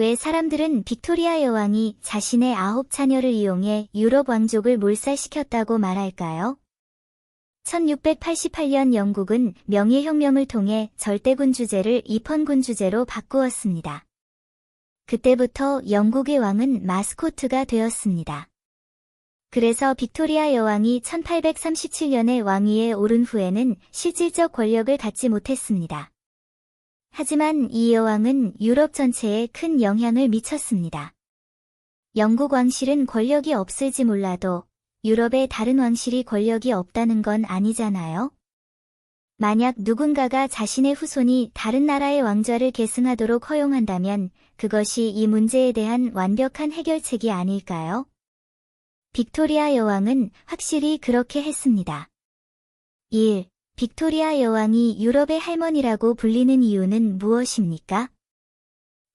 왜 사람들은 빅토리아 여왕이 자신의 9자녀를 이용해 유럽 왕족을 몰살시켰다고 말할까요? 1688년 영국은 명예혁명을 통해 절대군주제를 입헌군주제로 바꾸었습니다. 그때부터 영국의 왕은 마스코트가 되었습니다. 그래서 빅토리아 여왕이 1837년에 왕위에 오른 후에는 실질적 권력을 갖지 못했습니다. 하지만 이 여왕은 유럽 전체에 큰 영향을 미쳤습니다. 영국 왕실은 권력이 없을지 몰라도 유럽의 다른 왕실이 권력이 없다는 건 아니잖아요? 만약 누군가가 자신의 후손이 다른 나라의 왕좌를 계승하도록 허용한다면 그것이 이 문제에 대한 완벽한 해결책이 아닐까요? 빅토리아 여왕은 확실히 그렇게 했습니다. 1. 빅토리아 여왕이 유럽의 할머니라고 불리는 이유는 무엇입니까?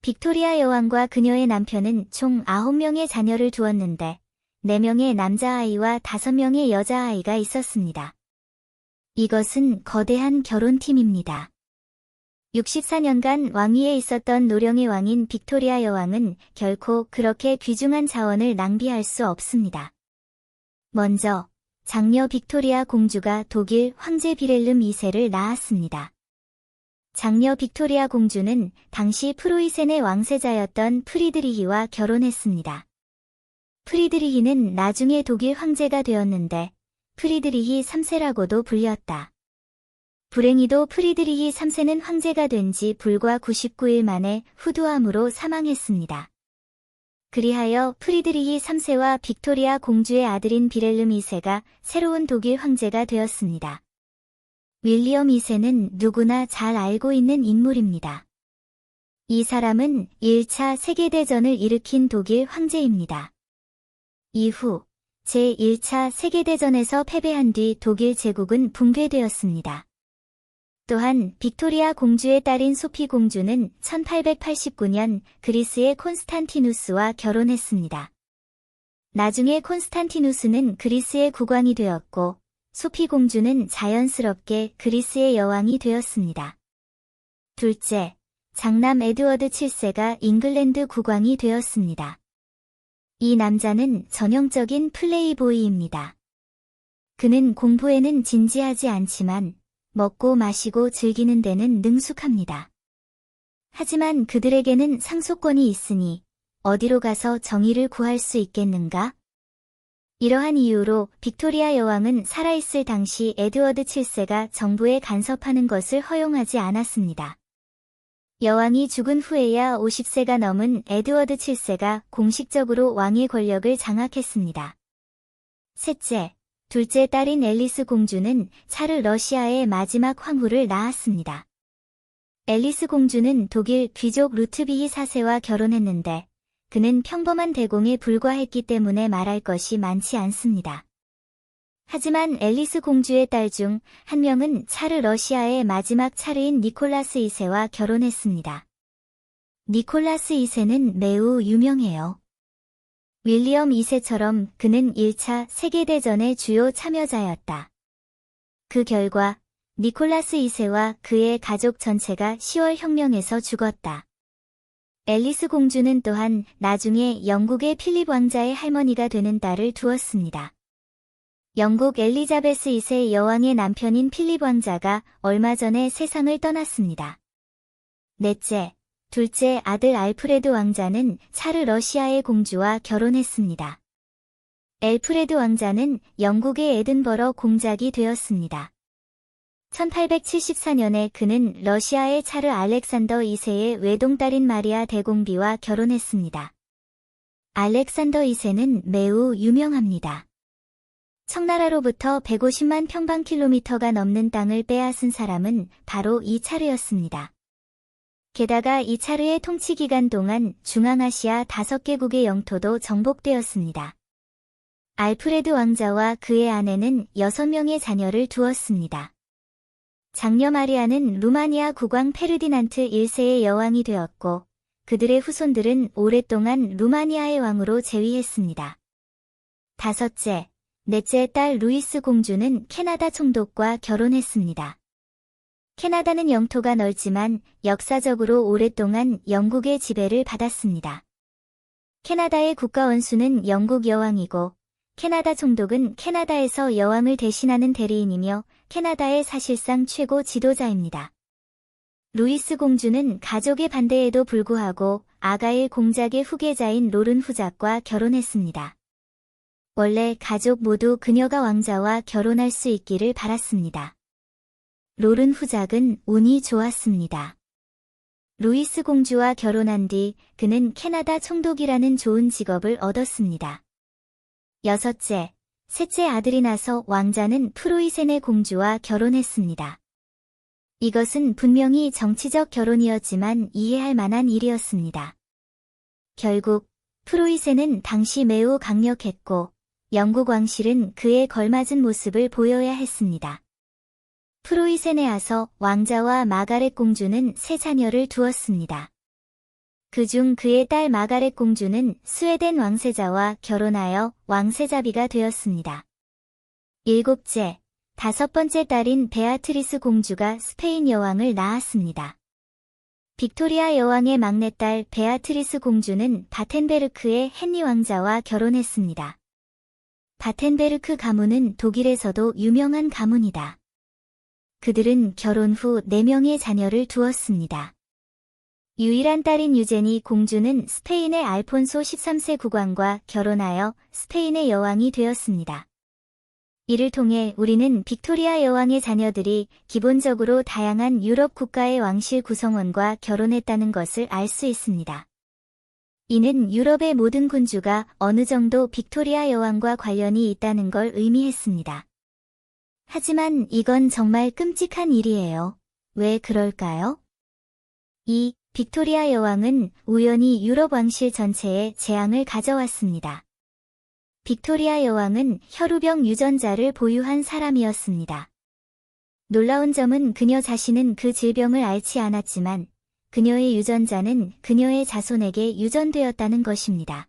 빅토리아 여왕과 그녀의 남편은 총 9명의 자녀를 두었는데 4명의 남자아이와 5명의 여자아이가 있었습니다. 이것은 거대한 결혼팀입니다. 64년간 왕위에 있었던 노령의 왕인 빅토리아 여왕은 결코 그렇게 귀중한 자원을 낭비할 수 없습니다. 먼저 장녀 빅토리아 공주가 독일 황제 비렐름 2세를 낳았습니다. 장녀 빅토리아 공주는 당시 프로이센의 왕세자였던 프리드리히와 결혼했습니다. 프리드리히는 나중에 독일 황제가 되었는데 프리드리히 3세라고도 불렸다. 불행히도 프리드리히 3세는 황제가 된 지 불과 99일 만에 후두암으로 사망했습니다. 그리하여 프리드리히 3세와 빅토리아 공주의 아들인 비렐름 2세가 새로운 독일 황제가 되었습니다. 윌리엄 2세는 누구나 잘 알고 있는 인물입니다. 이 사람은 1차 세계대전을 일으킨 독일 황제입니다. 이후 제1차 세계대전에서 패배한 뒤 독일 제국은 붕괴되었습니다. 또한 빅토리아 공주의 딸인 소피 공주는 1889년 그리스의 콘스탄티누스와 결혼했습니다. 나중에 콘스탄티누스는 그리스의 국왕이 되었고 소피 공주는 자연스럽게 그리스의 여왕이 되었습니다. 둘째, 장남 에드워드 7세가 잉글랜드 국왕이 되었습니다. 이 남자는 전형적인 플레이보이입니다. 그는 공부에는 진지하지 않지만 먹고 마시고 즐기는 데는 능숙합니다. 하지만 그들에게는 상속권이 있으니 어디로 가서 정의를 구할 수 있겠는가? 이러한 이유로 빅토리아 여왕은 살아있을 당시 에드워드 7세가 정부에 간섭하는 것을 허용하지 않았습니다. 여왕이 죽은 후에야 50세가 넘은 에드워드 7세가 공식적으로 왕의 권력을 장악했습니다. 셋째, 둘째 딸인 앨리스 공주는 차르 러시아의 마지막 황후를 낳았습니다. 앨리스 공주는 독일 귀족 루트비히 4세와 결혼했는데 그는 평범한 대공에 불과했기 때문에 말할 것이 많지 않습니다. 하지만 앨리스 공주의 딸 중 한 명은 차르 러시아의 마지막 차르인 니콜라스 2세와 결혼했습니다. 니콜라스 2세는 매우 유명해요. 윌리엄 2세처럼 그는 1차 세계대전의 주요 참여자였다. 그 결과 니콜라스 2세와 그의 가족 전체가 10월 혁명에서 죽었다. 앨리스 공주는 또한 나중에 영국의 필립 왕자의 할머니가 되는 딸을 두었습니다. 영국 엘리자베스 2세 여왕의 남편인 필립 왕자가 얼마 전에 세상을 떠났습니다. 넷째, 둘째 아들 알프레드 왕자는 차르 러시아의 공주와 결혼했습니다. 알프레드 왕자는 영국의 에든버러 공작이 되었습니다. 1874년에 그는 러시아의 차르 알렉산더 2세의 외동딸인 마리아 대공비와 결혼했습니다. 알렉산더 2세는 매우 유명합니다. 청나라로부터 150만 평방킬로미터가 넘는 땅을 빼앗은 사람은 바로 이 차르였습니다. 게다가 이 차르의 통치 기간 동안 중앙아시아 5개국의 영토도 정복되었습니다. 알프레드 왕자와 그의 아내는 6명의 자녀를 두었습니다. 장녀 마리아는 루마니아 국왕 페르디난트 1세의 여왕이 되었고 그들의 후손들은 오랫동안 루마니아의 왕으로 재위했습니다. 다섯째, 넷째 딸 루이스 공주는 캐나다 총독과 결혼했습니다. 캐나다는 영토가 넓지만 역사적으로 오랫동안 영국의 지배를 받았습니다. 캐나다의 국가 원수는 영국 여왕이고 캐나다 총독은 캐나다에서 여왕을 대신하는 대리인이며 캐나다의 사실상 최고 지도자입니다. 루이스 공주는 가족의 반대에도 불구하고 아가일 공작의 후계자인 로른 후작과 결혼했습니다. 원래 가족 모두 그녀가 왕자와 결혼할 수 있기를 바랐습니다. 로른 후작은 운이 좋았습니다. 루이스 공주와 결혼한 뒤 그는 캐나다 총독이라는 좋은 직업을 얻었습니다. 여섯째, 셋째 아들이 나서 왕자는 프로이센의 공주와 결혼했습니다. 이것은 분명히 정치적 결혼이었지만 이해할 만한 일이었습니다. 결국 프로이센은 당시 매우 강력했고 영국 왕실은 그에 걸맞은 모습을 보여야 했습니다. 프로이센에 와서 왕자와 마가렛 공주는 세 자녀를 두었습니다. 그중 그의 딸 마가렛 공주는 스웨덴 왕세자와 결혼하여 왕세자비가 되었습니다. 일곱째, 다섯 번째 딸인 베아트리스 공주가 스페인 여왕을 낳았습니다. 빅토리아 여왕의 막내딸 베아트리스 공주는 바텐베르크의 헨리 왕자와 결혼했습니다. 바텐베르크 가문은 독일에서도 유명한 가문이다. 그들은 결혼 후 4명의 자녀를 두었습니다. 유일한 딸인 유제니 공주는 스페인의 알폰소 13세 국왕과 결혼하여 스페인의 여왕이 되었습니다. 이를 통해 우리는 빅토리아 여왕의 자녀들이 기본적으로 다양한 유럽 국가의 왕실 구성원과 결혼했다는 것을 알 수 있습니다. 이는 유럽의 모든 군주가 어느 정도 빅토리아 여왕과 관련이 있다는 걸 의미했습니다. 하지만 이건 정말 끔찍한 일이에요. 왜 그럴까요? 2. 빅토리아 여왕은 우연히 유럽 왕실 전체에 재앙을 가져왔습니다. 빅토리아 여왕은 혈우병 유전자를 보유한 사람이었습니다. 놀라운 점은 그녀 자신은 그 질병을 앓지 않았지만 그녀의 유전자는 그녀의 자손에게 유전되었다는 것입니다.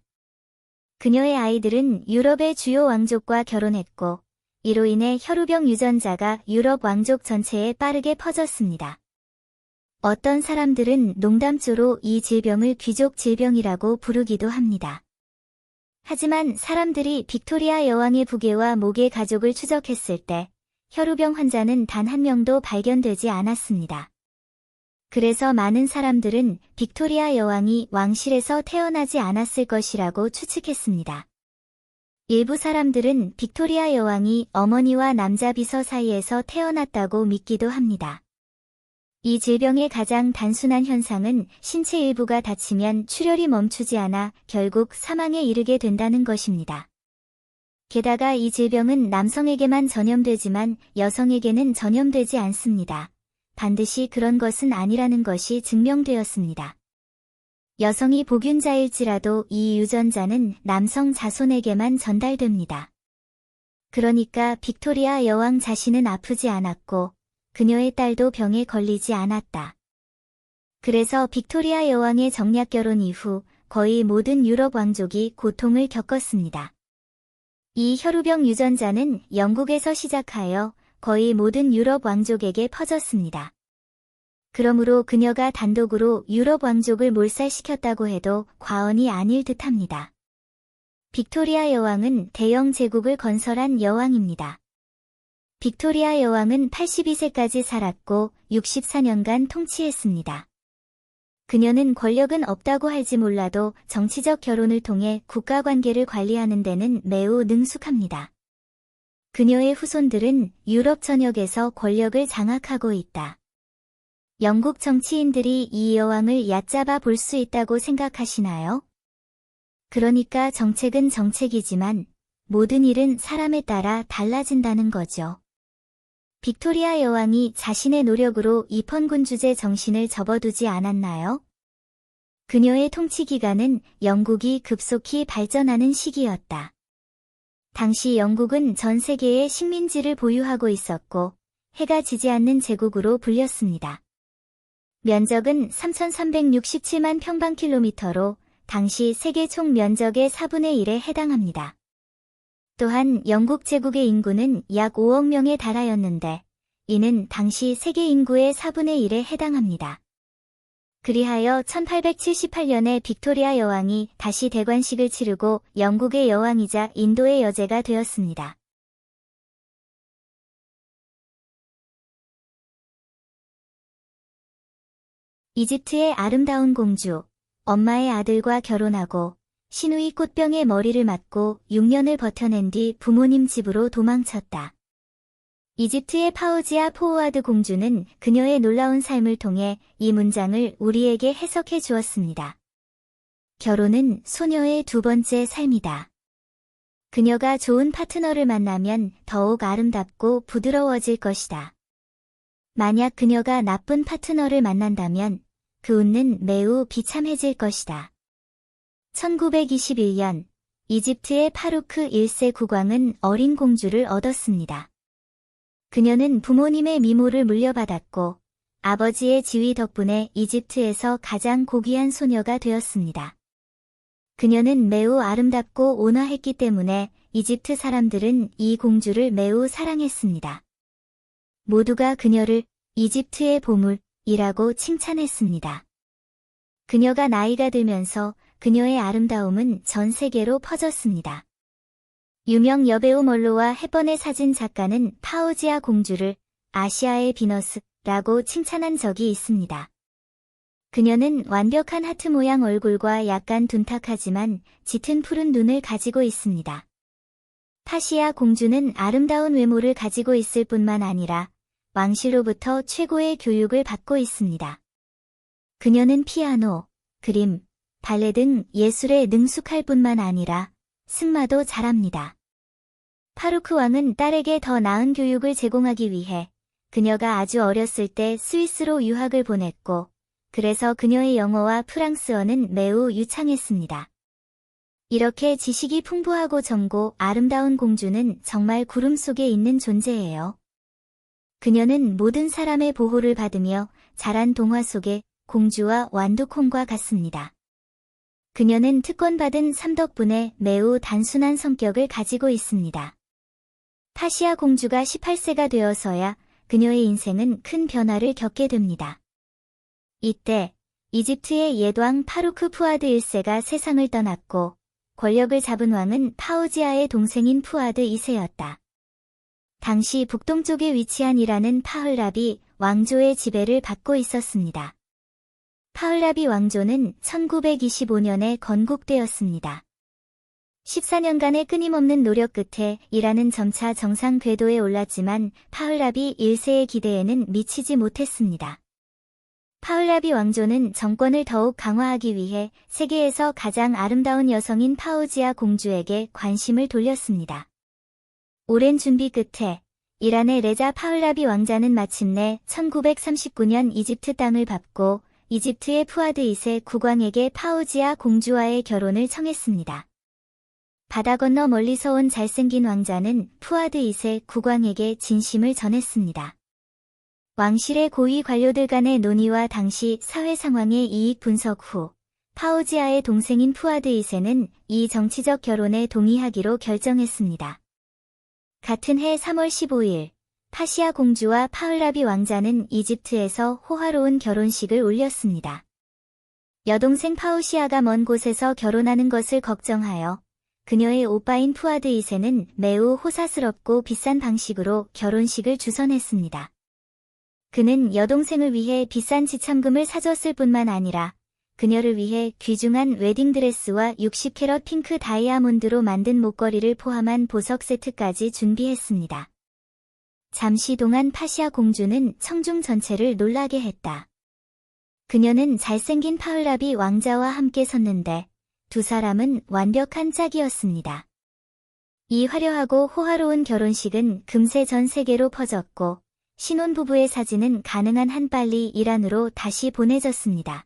그녀의 아이들은 유럽의 주요 왕족과 결혼했고 이로 인해 혈우병 유전자가 유럽 왕족 전체에 빠르게 퍼졌습니다. 어떤 사람들은 농담조로 이 질병을 귀족 질병이라고 부르기도 합니다. 하지만 사람들이 빅토리아 여왕의 부계와 목의 가족을 추적했을 때 혈우병 환자는 단 한 명도 발견되지 않았습니다. 그래서 많은 사람들은 빅토리아 여왕이 왕실에서 태어나지 않았을 것이라고 추측했습니다. 일부 사람들은 빅토리아 여왕이 어머니와 남자 비서 사이에서 태어났다고 믿기도 합니다. 이 질병의 가장 단순한 현상은 신체 일부가 다치면 출혈이 멈추지 않아 결국 사망에 이르게 된다는 것입니다. 게다가 이 질병은 남성에게만 전염되지만 여성에게는 전염되지 않습니다. 반드시 그런 것은 아니라는 것이 증명되었습니다. 여성이 복균자일지라도 이 유전자는 남성 자손에게만 전달됩니다. 그러니까 빅토리아 여왕 자신은 아프지 않았고 그녀의 딸도 병에 걸리지 않았다. 그래서 빅토리아 여왕의 정략 결혼 이후 거의 모든 유럽 왕족이 고통을 겪었습니다. 이 혈우병 유전자는 영국에서 시작하여 거의 모든 유럽 왕족에게 퍼졌습니다. 그러므로 그녀가 단독으로 유럽 왕족을 몰살시켰다고 해도 과언이 아닐 듯합니다. 빅토리아 여왕은 대영 제국을 건설한 여왕입니다. 빅토리아 여왕은 82세까지 살았고 64년간 통치했습니다. 그녀는 권력은 없다고 할지 몰라도 정치적 결혼을 통해 국가관계를 관리하는 데는 매우 능숙합니다. 그녀의 후손들은 유럽 전역에서 권력을 장악하고 있다. 영국 정치인들이 이 여왕을 얕잡아 볼 수 있다고 생각하시나요? 그러니까 정책은 정책이지만 모든 일은 사람에 따라 달라진다는 거죠. 빅토리아 여왕이 자신의 노력으로 입헌군주제 정신을 접어두지 않았나요? 그녀의 통치 기간은 영국이 급속히 발전하는 시기였다. 당시 영국은 전 세계의 식민지를 보유하고 있었고 해가 지지 않는 제국으로 불렸습니다. 면적은 3,367만 평방킬로미터로 당시 세계 총 면적의 4분의 1에 해당합니다. 또한 영국 제국의 인구는 약 5억 명에 달하였는데 이는 당시 세계 인구의 4분의 1에 해당합니다. 그리하여 1878년에 빅토리아 여왕이 다시 대관식을 치르고 영국의 여왕이자 인도의 여제가 되었습니다. 이집트의 아름다운 공주, 엄마의 아들과 결혼하고 시누이 꽃병에 머리를 맞고 6년을 버텨낸 뒤 부모님 집으로 도망쳤다. 이집트의 파우지아 포우아드 공주는 그녀의 놀라운 삶을 통해 이 문장을 우리에게 해석해 주었습니다. 결혼은 소녀의 두 번째 삶이다. 그녀가 좋은 파트너를 만나면 더욱 아름답고 부드러워질 것이다. 만약 그녀가 나쁜 파트너를 만난다면 그 운은 매우 비참해질 것이다. 1921년 이집트의 파루크 1세 국왕은 어린 공주를 얻었습니다. 그녀는 부모님의 미모를 물려받았고 아버지의 지위 덕분에 이집트에서 가장 고귀한 소녀가 되었습니다. 그녀는 매우 아름답고 온화했기 때문에 이집트 사람들은 이 공주를 매우 사랑했습니다. 모두가 그녀를 이집트의 보물이라고 칭찬했습니다. 그녀가 나이가 들면서 그녀의 아름다움은 전 세계로 퍼졌습니다. 유명 여배우 멀로와 헵번의 사진 작가는 파우지아 공주를 아시아의 비너스라고 칭찬한 적이 있습니다. 그녀는 완벽한 하트 모양 얼굴과 약간 둔탁하지만 짙은 푸른 눈을 가지고 있습니다. 타시아 공주는 아름다운 외모를 가지고 있을 뿐만 아니라 왕실로부터 최고의 교육을 받고 있습니다. 그녀는 피아노, 그림, 발레 등 예술에 능숙할 뿐만 아니라 승마도 잘합니다. 파루크 왕은 딸에게 더 나은 교육을 제공하기 위해 그녀가 아주 어렸을 때 스위스로 유학을 보냈고 그래서 그녀의 영어와 프랑스어는 매우 유창했습니다. 이렇게 지식이 풍부하고 젊고 아름다운 공주는 정말 구름 속에 있는 존재예요. 그녀는 모든 사람의 보호를 받으며 자란 동화 속의 공주와 완두콩과 같습니다. 그녀는 특권받은 삶 덕분에 매우 단순한 성격을 가지고 있습니다. 타시아 공주가 18세가 되어서야 그녀의 인생은 큰 변화를 겪게 됩니다. 이때 이집트의 옛왕 파루크 푸아드 1세가 세상을 떠났고 권력을 잡은 왕은 파우지아의 동생인 푸아드 2세였다. 당시 북동쪽에 위치한 이란은 파흘라비 왕조의 지배를 받고 있었습니다. 파흘라비 왕조는 1925년에 건국되었습니다. 14년간의 끊임없는 노력 끝에 이란은 점차 정상 궤도에 올랐지만 파흘라비 1세의 기대에는 미치지 못했습니다. 파흘라비 왕조는 정권을 더욱 강화하기 위해 세계에서 가장 아름다운 여성인 파우지아 공주에게 관심을 돌렸습니다. 오랜 준비 끝에 이란의 레자 파흘라비 왕자는 마침내 1939년 이집트 땅을 밟고 이집트의 푸아드 2세 국왕에게 파우지아 공주와의 결혼을 청했습니다. 바다 건너 멀리서 온 잘생긴 왕자는 푸아드 2세 국왕에게 진심을 전했습니다. 왕실의 고위 관료들 간의 논의와 당시 사회 상황의 이익 분석 후 파우지아의 동생인 푸아드 2세는 이 정치적 결혼에 동의하기로 결정했습니다. 같은 해 3월 15일 타시아 공주와 파흘라비 왕자는 이집트에서 호화로운 결혼식을 올렸습니다. 여동생 파우시아가 먼 곳에서 결혼하는 것을 걱정하여 그녀의 오빠인 푸아드 2세는 매우 호사스럽고 비싼 방식으로 결혼식을 주선했습니다. 그는 여동생을 위해 비싼 지참금을 사줬을 뿐만 아니라 그녀를 위해 귀중한 웨딩드레스와 60캐럿 핑크 다이아몬드로 만든 목걸이를 포함한 보석 세트까지 준비했습니다. 잠시 동안 파시아 공주는 청중 전체를 놀라게 했다. 그녀는 잘생긴 파흘라비 왕자와 함께 섰는데 두 사람은 완벽한 짝이었습니다. 이 화려하고 호화로운 결혼식은 금세 전 세계로 퍼졌고 신혼부부의 사진은 가능한 한 빨리 이란으로 다시 보내졌습니다.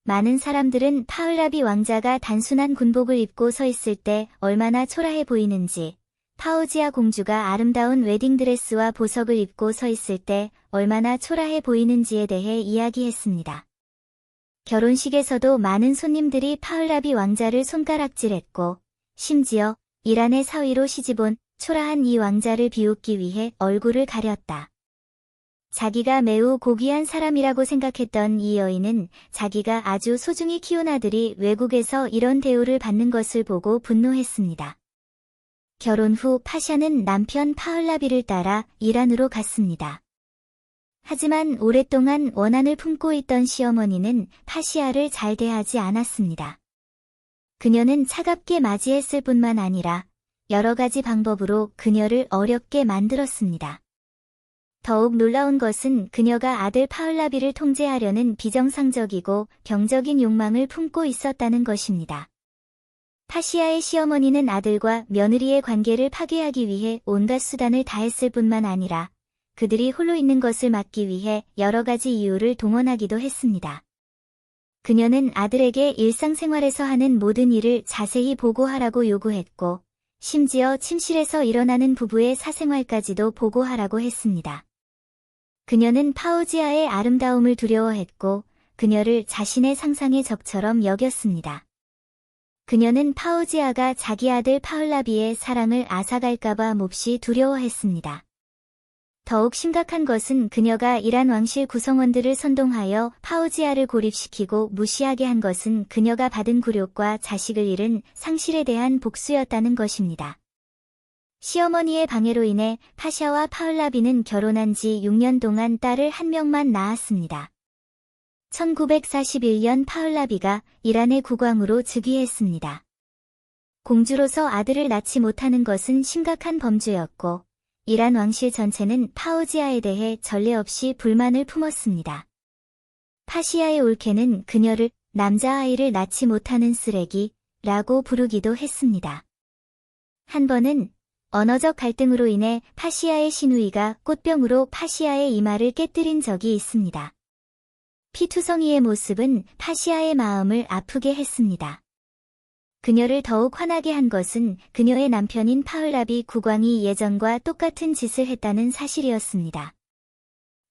많은 사람들은 파흘라비 왕자가 단순한 군복을 입고 서 있을 때 얼마나 초라해 보이는지, 파우지아 공주가 아름다운 웨딩드레스와 보석을 입고 서 있을 때 얼마나 초라해 보이는지에 대해 이야기했습니다. 결혼식에서도 많은 손님들이 파흘라비 왕자를 손가락질했고, 심지어 이란의 사위로 시집온 초라한 이 왕자를 비웃기 위해 얼굴을 가렸다. 자기가 매우 고귀한 사람이라고 생각했던 이 여인은 자기가 아주 소중히 키운 아들이 외국에서 이런 대우를 받는 것을 보고 분노했습니다. 결혼 후 파샤는 남편 파흘라비를 따라 이란으로 갔습니다. 하지만 오랫동안 원한을 품고 있던 시어머니는 파시아를 잘 대하지 않았습니다. 그녀는 차갑게 맞이했을 뿐만 아니라 여러 가지 방법으로 그녀를 어렵게 만들었습니다. 더욱 놀라운 것은 그녀가 아들 파흘라비를 통제하려는 비정상적이고 병적인 욕망을 품고 있었다는 것입니다. 파시아의 시어머니는 아들과 며느리의 관계를 파괴하기 위해 온갖 수단을 다했을 뿐만 아니라 그들이 홀로 있는 것을 막기 위해 여러 가지 이유를 동원하기도 했습니다. 그녀는 아들에게 일상생활에서 하는 모든 일을 자세히 보고하라고 요구했고, 심지어 침실에서 일어나는 부부의 사생활까지도 보고하라고 했습니다. 그녀는 파우지아의 아름다움을 두려워했고, 그녀를 자신의 상상의 적처럼 여겼습니다. 그녀는 파우지아가 자기 아들 파흘라비의 사랑을 앗아갈까봐 몹시 두려워했습니다. 더욱 심각한 것은 그녀가 이란 왕실 구성원들을 선동하여 파우지아를 고립시키고 무시하게 한 것은 그녀가 받은 굴욕과 자식을 잃은 상실에 대한 복수였다는 것입니다. 시어머니의 방해로 인해 파샤와 파흘라비는 결혼한 지 6년 동안 딸을 한 명만 낳았습니다. 1941년 파흘라비가 이란의 국왕으로 즉위했습니다. 공주로서 아들을 낳지 못하는 것은 심각한 범죄였고, 이란 왕실 전체는 파우지아에 대해 전례 없이 불만을 품었습니다. 파시아의 올케는 그녀를 남자아이를 낳지 못하는 쓰레기라고 부르기도 했습니다. 한 번은 언어적 갈등으로 인해 파시아의 시누이가 꽃병으로 파시아의 이마를 깨뜨린 적이 있습니다. 피투성이의 모습은 파시아의 마음을 아프게 했습니다. 그녀를 더욱 화나게 한 것은 그녀의 남편인 파흘라비 국왕이 예전과 똑같은 짓을 했다는 사실이었습니다.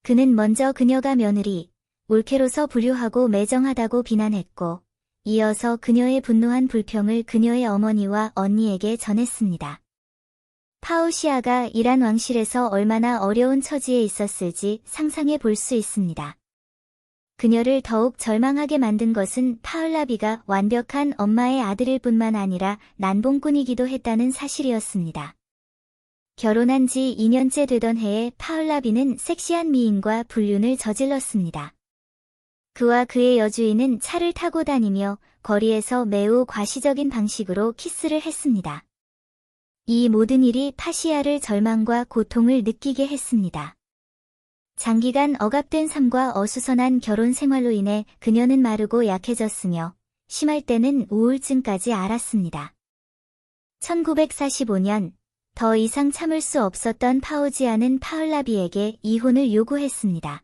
그는 먼저 그녀가 며느리, 올케로서 부류하고 매정하다고 비난했고, 이어서 그녀의 분노한 불평을 그녀의 어머니와 언니에게 전했습니다. 파우시아가 이란 왕실에서 얼마나 어려운 처지에 있었을지 상상해 볼 수 있습니다. 그녀를 더욱 절망하게 만든 것은 파흘라비가 완벽한 엄마의 아들일 뿐만 아니라 난봉꾼이기도 했다는 사실이었습니다. 결혼한 지 2년째 되던 해에 파흘라비는 섹시한 미인과 불륜을 저질렀습니다. 그와 그의 여주인은 차를 타고 다니며 거리에서 매우 과시적인 방식으로 키스를 했습니다. 이 모든 일이 파시아를 절망과 고통을 느끼게 했습니다. 장기간 억압된 삶과 어수선한 결혼 생활로 인해 그녀는 마르고 약해졌으며 심할 때는 우울증까지 앓았습니다. 1945년 더 이상 참을 수 없었던 파우지아는 파흘라비에게 이혼을 요구했습니다.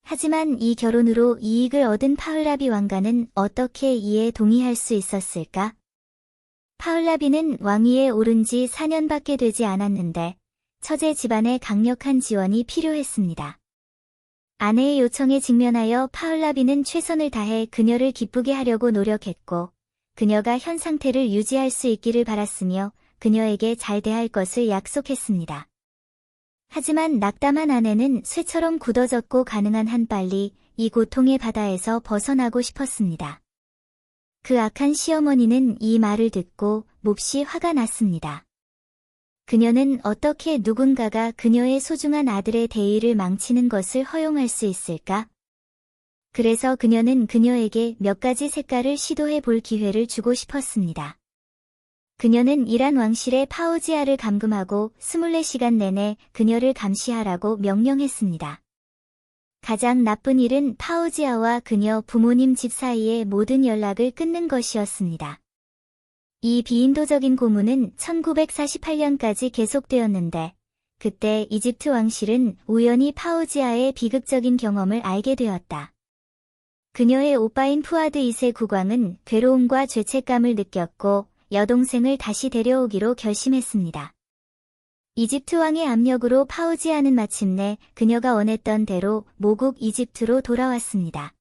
하지만 이 결혼으로 이익을 얻은 파흘라비 왕가는 어떻게 이에 동의할 수 있었을까? 파흘라비는 왕위에 오른 지 4년밖에 되지 않았는데 처제 집안의 강력한 지원이 필요했습니다. 아내의 요청에 직면하여 파흘라비는 최선을 다해 그녀를 기쁘게 하려고 노력했고, 그녀가 현 상태를 유지할 수 있기를 바랐으며 그녀에게 잘 대할 것을 약속했습니다. 하지만 낙담한 아내는 쇠처럼 굳어졌고 가능한 한 빨리 이 고통의 바다에서 벗어나고 싶었습니다. 그 악한 시어머니는 이 말을 듣고 몹시 화가 났습니다. 그녀는 어떻게 누군가가 그녀의 소중한 아들의 대의를 망치는 것을 허용할 수 있을까? 그래서 그녀는 그녀에게 몇 가지 색깔을 시도해 볼 기회를 주고 싶었습니다. 그녀는 이란 왕실의 파우지아를 감금하고 24시간 내내 그녀를 감시하라고 명령했습니다. 가장 나쁜 일은 파우지아와 그녀 부모님 집 사이의 모든 연락을 끊는 것이었습니다. 이 비인도적인 고문은 1948년까지 계속되었는데, 그때 이집트 왕실은 우연히 파우지아의 비극적인 경험을 알게 되었다. 그녀의 오빠인 푸아드 2세 국왕은 괴로움과 죄책감을 느꼈고 여동생을 다시 데려오기로 결심했습니다. 이집트 왕의 압력으로 파우지아는 마침내 그녀가 원했던 대로 모국 이집트로 돌아왔습니다.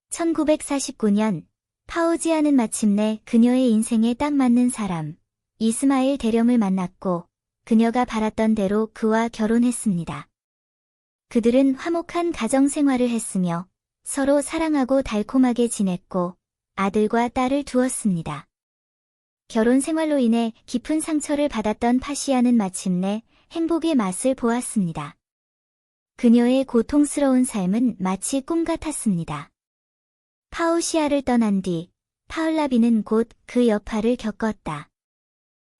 1949년 파우지아는 마침내 그녀의 인생에 딱 맞는 사람, 이스마일 대령을 만났고 그녀가 바랐던 대로 그와 결혼했습니다. 그들은 화목한 가정 생활을 했으며 서로 사랑하고 달콤하게 지냈고 아들과 딸을 두었습니다. 결혼 생활로 인해 깊은 상처를 받았던 파시아는 마침내 행복의 맛을 보았습니다. 그녀의 고통스러운 삶은 마치 꿈 같았습니다. 파우시아를 떠난 뒤 파울라비는 곧 그 여파를 겪었다.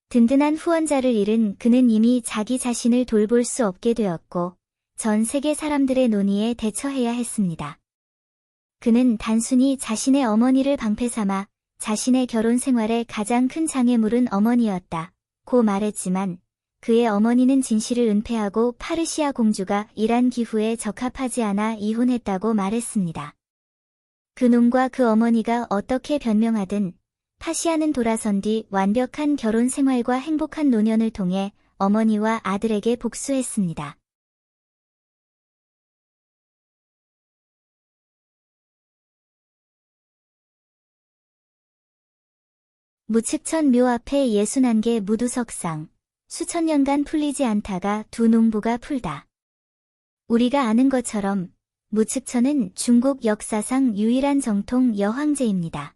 든든한 후원자를 잃은 그는 이미 자기 자신을 돌볼 수 없게 되었고 전 세계 사람들의 논의에 대처해야 했습니다. 그는 단순히 자신의 어머니를 방패 삼아 자신의 결혼 생활에 가장 큰 장애물은 어머니였다고 말했지만 그의 어머니는 진실을 은폐하고 파르시아 공주가 이란 기후에 적합하지 않아 이혼했다고 말했습니다. 그놈과 그 어머니가 어떻게 변명하든 파시아는 돌아선 뒤 완벽한 결혼 생활과 행복한 노년을 통해 어머니와 아들에게 복수했습니다. 무측천 묘 앞에 61개 무두석상, 수천 년간 풀리지 않다가 두 농부가 풀다. 우리가 아는 것처럼 무측천은 중국 역사상 유일한 정통 여황제입니다.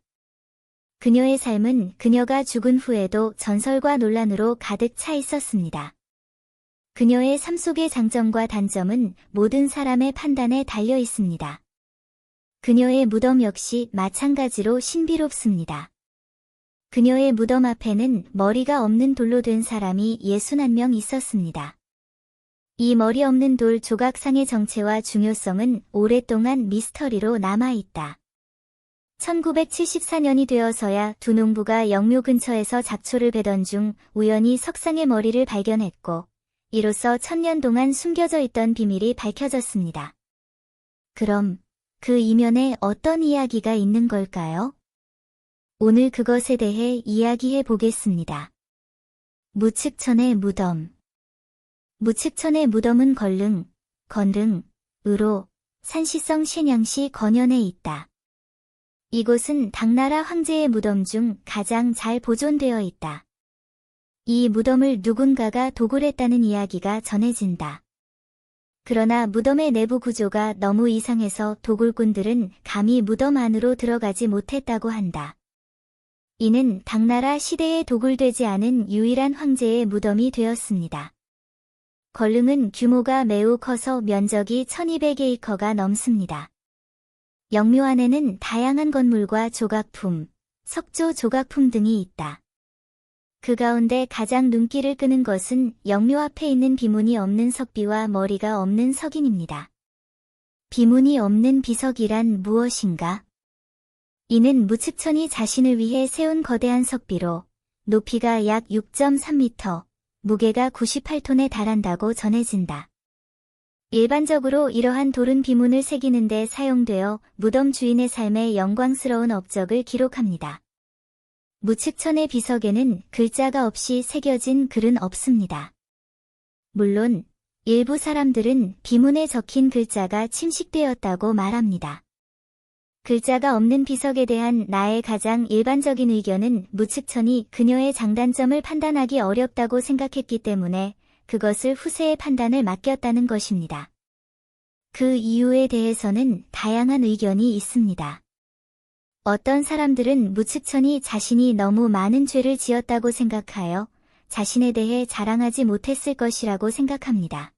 그녀의 삶은 그녀가 죽은 후에도 전설과 논란으로 가득 차 있었습니다. 그녀의 삶 속의 장점과 단점은 모든 사람의 판단에 달려 있습니다. 그녀의 무덤 역시 마찬가지로 신비롭습니다. 그녀의 무덤 앞에는 머리가 없는 돌로 된 사람이 61명 있었습니다. 이 머리 없는 돌 조각상의 정체와 중요성은 오랫동안 미스터리로 남아있다. 1974년이 되어서야 두 농부가 영묘 근처에서 잡초를 베던 중 우연히 석상의 머리를 발견했고 이로써 1000년 동안 숨겨져 있던 비밀이 밝혀졌습니다. 그럼 그 이면에 어떤 이야기가 있는 걸까요? 오늘 그것에 대해 이야기해 보겠습니다. 무측천의 무덤. 무측천의 무덤은 걸릉, 건릉, 의로, 산시성 쉔양시 건현에 있다. 이곳은 당나라 황제의 무덤 중 가장 잘 보존되어 있다. 이 무덤을 누군가가 도굴했다는 이야기가 전해진다. 그러나 무덤의 내부 구조가 너무 이상해서 도굴꾼들은 감히 무덤 안으로 들어가지 못했다고 한다. 이는 당나라 시대에 도굴되지 않은 유일한 황제의 무덤이 되었습니다. 걸릉은 규모가 매우 커서 면적이 1200에이커가 넘습니다. 영묘 안에는 다양한 건물과 조각품, 석조 조각품 등이 있다. 그 가운데 가장 눈길을 끄는 것은 영묘 앞에 있는 비문이 없는 석비와 머리가 없는 석인입니다. 비문이 없는 비석이란 무엇인가? 이는 무측천이 자신을 위해 세운 거대한 석비로 높이가 약 6.3m, 무게가 98톤에 달한다고 전해진다. 일반적으로 이러한 돌은 비문을 새기는 데 사용되어 무덤 주인의 삶의 영광스러운 업적을 기록합니다. 무측천의 비석에는 글자가 없이 새겨진 글은 없습니다. 물론 일부 사람들은 비문에 적힌 글자가 침식되었다고 말합니다. 글자가 없는 비석에 대한 나의 가장 일반적인 의견은 무측천이 그녀의 장단점을 판단하기 어렵다고 생각했기 때문에 그것을 후세의 판단을 맡겼다는 것입니다. 그 이유에 대해서는 다양한 의견이 있습니다. 어떤 사람들은 무측천이 자신이 너무 많은 죄를 지었다고 생각하여 자신에 대해 자랑하지 못했을 것이라고 생각합니다.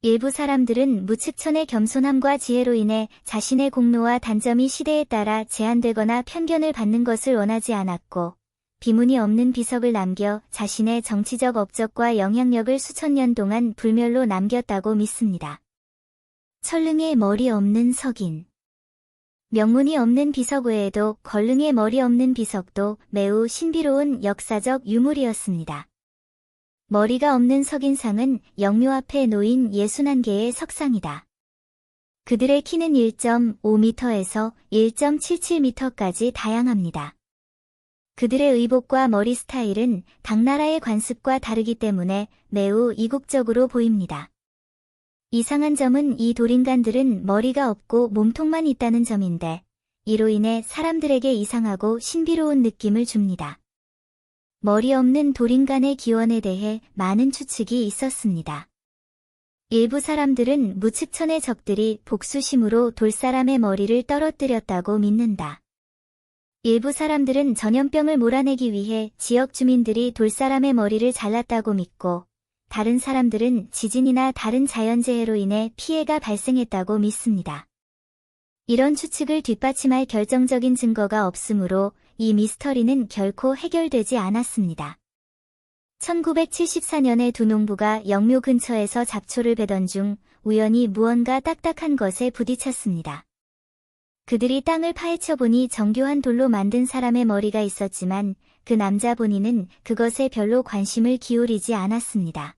일부 사람들은 무측천의 겸손함과 지혜로 인해 자신의 공로와 단점이 시대에 따라 제한되거나 편견을 받는 것을 원하지 않았고 비문이 없는 비석을 남겨 자신의 정치적 업적과 영향력을 수천 년 동안 불멸로 남겼다고 믿습니다. 철릉의 머리 없는 석인. 명문이 없는 비석 외에도 걸릉의 머리 없는 비석도 매우 신비로운 역사적 유물이었습니다. 머리가 없는 석인상은 영묘 앞에 놓인 61개의 석상이다. 그들의 키는 1.5m에서 1.77m까지 다양합니다. 그들의 의복과 머리 스타일은 당나라의 관습과 다르기 때문에 매우 이국적으로 보입니다. 이상한 점은 이 돌인간들은 머리가 없고 몸통만 있다는 점인데 이로 인해 사람들에게 이상하고 신비로운 느낌을 줍니다. 머리 없는 돌인간의 기원에 대해 많은 추측이 있었습니다. 일부 사람들은 무측천의 적들이 복수심으로 돌사람의 머리를 떨어뜨렸다고 믿는다. 일부 사람들은 전염병을 몰아내기 위해 지역 주민들이 돌사람의 머리를 잘랐다고 믿고, 다른 사람들은 지진이나 다른 자연재해로 인해 피해가 발생했다고 믿습니다. 이런 추측을 뒷받침할 결정적인 증거가 없으므로 이 미스터리는 결코 해결되지 않았습니다. 1974년에 두 농부가 영묘 근처에서 잡초를 베던 중 우연히 무언가 딱딱한 것에 부딪혔습니다. 그들이 땅을 파헤쳐 보니 정교한 돌로 만든 사람의 머리가 있었지만 그 남자 본인은 그것에 별로 관심을 기울이지 않았습니다.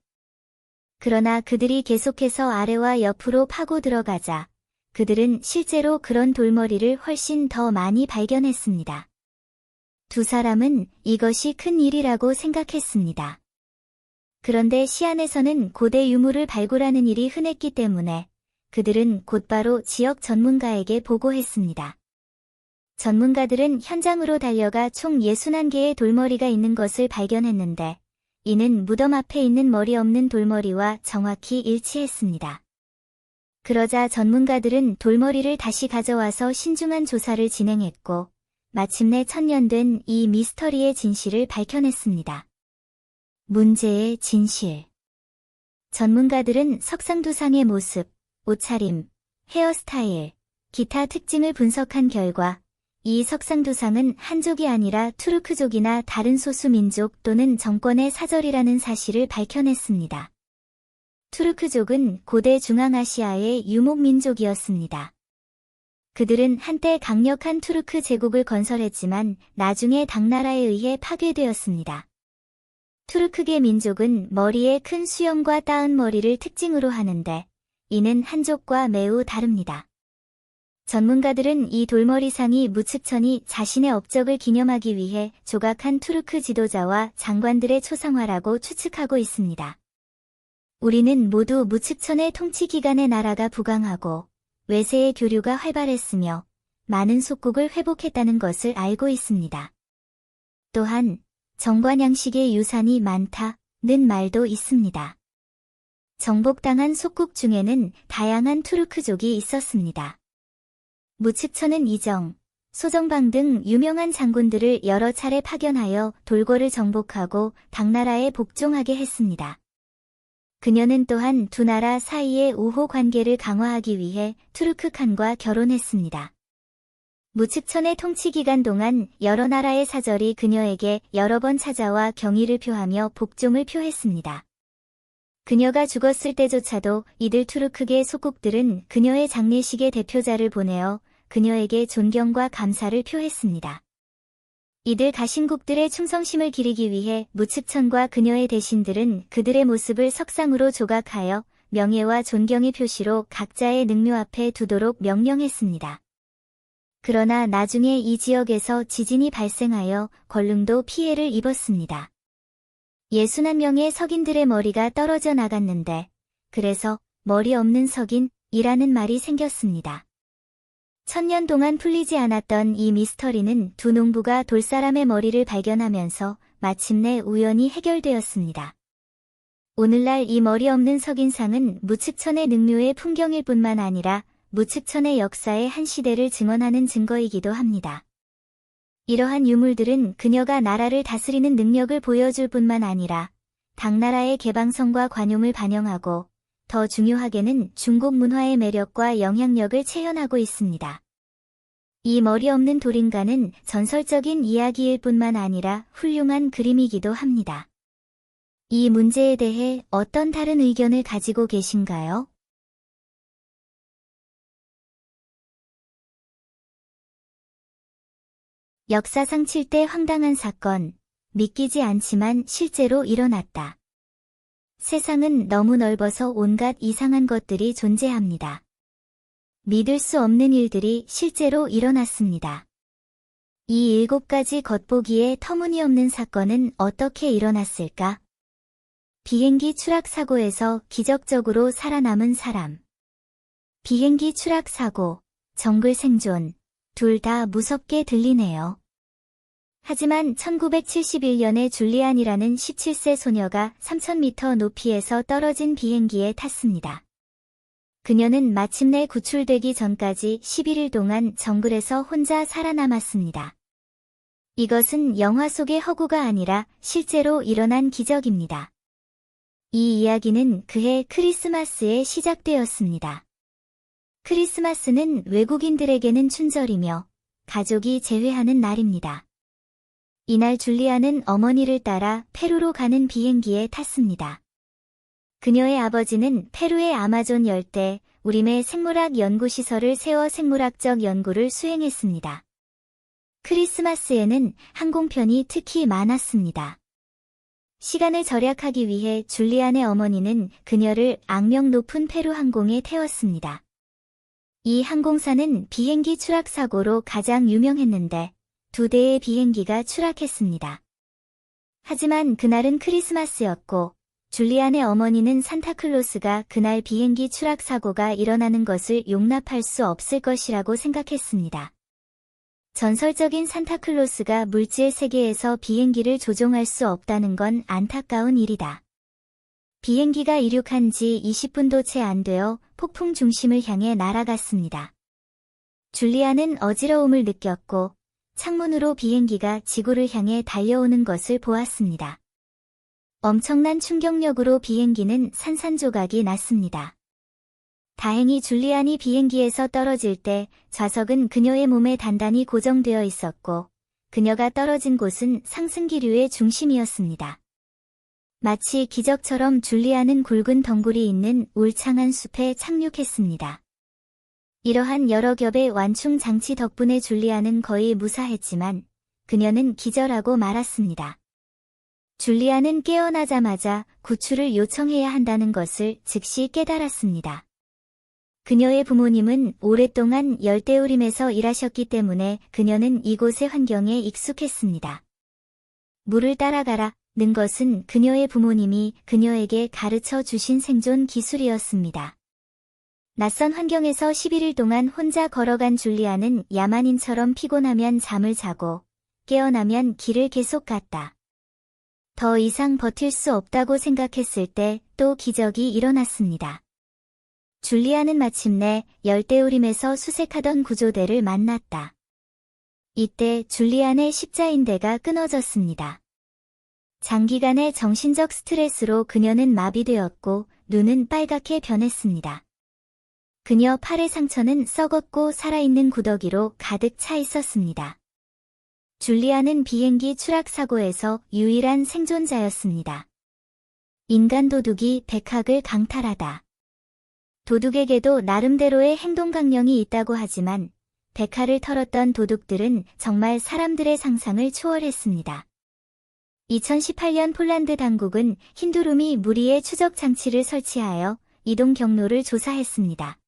그러나 그들이 계속해서 아래와 옆으로 파고 들어가자 그들은 실제로 그런 돌머리를 훨씬 더 많이 발견했습니다. 두 사람은 이것이 큰 일이라고 생각했습니다. 그런데 시안에서는 고대 유물을 발굴하는 일이 흔했기 때문에 그들은 곧바로 지역 전문가에게 보고했습니다. 전문가들은 현장으로 달려가 총 61개의 돌머리가 있는 것을 발견했는데 이는 무덤 앞에 있는 머리 없는 돌머리와 정확히 일치했습니다. 그러자 전문가들은 돌머리를 다시 가져와서 신중한 조사를 진행했고 마침내 천년된 이 미스터리의 진실을 밝혀냈습니다. 문제의 진실. 전문가들은 석상두상의 모습, 옷차림, 헤어스타일, 기타 특징을 분석한 결과 이 석상두상은 한족이 아니라 투르크족이나 다른 소수민족 또는 정권의 사절이라는 사실을 밝혀냈습니다. 투르크족은 고대 중앙아시아의 유목민족이었습니다. 그들은 한때 강력한 투르크 제국을 건설했지만 나중에 당나라에 의해 파괴되었습니다. 투르크계 민족은 머리에 큰 수염과 따은 머리를 특징으로 하는데 이는 한족과 매우 다릅니다. 전문가들은 이 돌머리상이 무측천이 자신의 업적을 기념하기 위해 조각한 투르크 지도자와 장관들의 초상화라고 추측하고 있습니다. 우리는 모두 무측천의 통치 기간에 나라가 부강하고 외세의 교류가 활발했으며 많은 속국을 회복했다는 것을 알고 있습니다. 또한 정관양식의 유산이 많다는 말도 있습니다. 정복당한 속국 중에는 다양한 투르크족이 있었습니다. 무측천은 이정, 소정방 등 유명한 장군들을 여러 차례 파견하여 돌궐을 정복하고 당나라에 복종하게 했습니다. 그녀는 또한 두 나라 사이의 우호 관계를 강화하기 위해 투르크 칸과 결혼했습니다. 무측천의 통치 기간 동안 여러 나라의 사절이 그녀에게 여러 번 찾아와 경의를 표하며 복종을 표했습니다. 그녀가 죽었을 때조차도 이들 투르크계 속국들은 그녀의 장례식에 대표자를 보내어 그녀에게 존경과 감사를 표했습니다. 이들 가신국들의 충성심을 기리기 위해 무측천과 그녀의 대신들은 그들의 모습을 석상으로 조각하여 명예와 존경의 표시로 각자의 능묘 앞에 두도록 명령했습니다. 그러나 나중에 이 지역에서 지진이 발생하여 걸릉도 피해를 입었습니다. 61명의 석인들의 머리가 떨어져 나갔는데 그래서 머리 없는 석인이라는 말이 생겼습니다. 1000년 동안 풀리지 않았던 이 미스터리는 두 농부가 돌사람의 머리를 발견하면서 마침내 우연히 해결되었습니다. 오늘날 이 머리 없는 석인상은 무측천의 능묘의 풍경일 뿐만 아니라 무측천의 역사의 한 시대를 증언하는 증거이기도 합니다. 이러한 유물들은 그녀가 나라를 다스리는 능력을 보여줄 뿐만 아니라 당나라의 개방성과 관용을 반영하고 더 중요하게는 중국 문화의 매력과 영향력을 체현하고 있습니다. 이 머리 없는 돌인간은 전설적인 이야기일 뿐만 아니라 훌륭한 그림이기도 합니다. 이 문제에 대해 어떤 다른 의견을 가지고 계신가요? 역사상 7대 황당한 사건, 믿기지 않지만 실제로 일어났다. 세상은 너무 넓어서 온갖 이상한 것들이 존재합니다. 믿을 수 없는 일들이 실제로 일어났습니다. 이 7가지 겉보기에 터무니없는 사건은 어떻게 일어났을까? 비행기 추락 사고에서 기적적으로 살아남은 사람. 비행기 추락 사고, 정글 생존, 둘 다 무섭게 들리네요. 하지만 1971년에 줄리안이라는 17세 소녀가 3,000m 높이에서 떨어진 비행기에 탔습니다. 그녀는 마침내 구출되기 전까지 11일 동안 정글에서 혼자 살아남았습니다. 이것은 영화 속의 허구가 아니라 실제로 일어난 기적입니다. 이 이야기는 그해 크리스마스에 시작되었습니다. 크리스마스는 외국인들에게는 춘절이며 가족이 제외하는 날입니다. 이날 줄리아는 어머니를 따라 페루로 가는 비행기에 탔습니다. 그녀의 아버지는 페루의 아마존 열대 우림의 생물학 연구시설을 세워 생물학적 연구를 수행했습니다. 크리스마스에는 항공편이 특히 많았습니다. 시간을 절약하기 위해 줄리안의 어머니는 그녀를 악명 높은 페루 항공에 태웠습니다. 이 항공사는 비행기 추락 사고로 가장 유명했는데 2대의 비행기가 추락했습니다. 하지만 그날은 크리스마스였고 줄리안의 어머니는 산타클로스가 그날 비행기 추락 사고가 일어나는 것을 용납할 수 없을 것이라고 생각했습니다. 전설적인 산타클로스가 물질 세계에서 비행기를 조종할 수 없다는 건 안타까운 일이다. 비행기가 이륙한 지 20분도 채 안 되어 폭풍 중심을 향해 날아갔습니다. 줄리아는 어지러움을 느꼈고 창문으로 비행기가 지구를 향해 달려오는 것을 보았습니다. 엄청난 충격력으로 비행기는 산산조각이 났습니다. 다행히 줄리안이 비행기에서 떨어질 때 좌석은 그녀의 몸에 단단히 고정되어 있었고 그녀가 떨어진 곳은 상승기류의 중심이었습니다. 마치 기적처럼 줄리안은 굵은 덩굴이 있는 울창한 숲에 착륙했습니다. 이러한 여러 겹의 완충 장치 덕분에 줄리안은 거의 무사했지만 그녀는 기절하고 말았습니다. 줄리안은 깨어나자마자 구출을 요청해야 한다는 것을 즉시 깨달았습니다. 그녀의 부모님은 오랫동안 열대우림에서 일하셨기 때문에 그녀는 이곳의 환경에 익숙했습니다. 물을 따라가라는 것은 그녀의 부모님이 그녀에게 가르쳐 주신 생존 기술이었습니다. 낯선 환경에서 11일 동안 혼자 걸어간 줄리아는 야만인처럼 피곤하면 잠을 자고 깨어나면 길을 계속 갔다. 더 이상 버틸 수 없다고 생각했을 때 또 기적이 일어났습니다. 줄리아는 마침내 열대우림에서 수색하던 구조대를 만났다. 이때 줄리안의 십자인대가 끊어졌습니다. 장기간의 정신적 스트레스로 그녀는 마비되었고 눈은 빨갛게 변했습니다. 그녀 팔의 상처는 썩었고 살아있는 구더기로 가득 차 있었습니다. 줄리아는 비행기 추락 사고에서 유일한 생존자였습니다. 인간 도둑이 백학을 강탈하다. 도둑에게도 나름대로의 행동 강령이 있다고 하지만 백화를 털었던 도둑들은 정말 사람들의 상상을 초월했습니다. 2018년 폴란드 당국은 힌두룸이 무리의 추적 장치를 설치하여 이동 경로를 조사했습니다.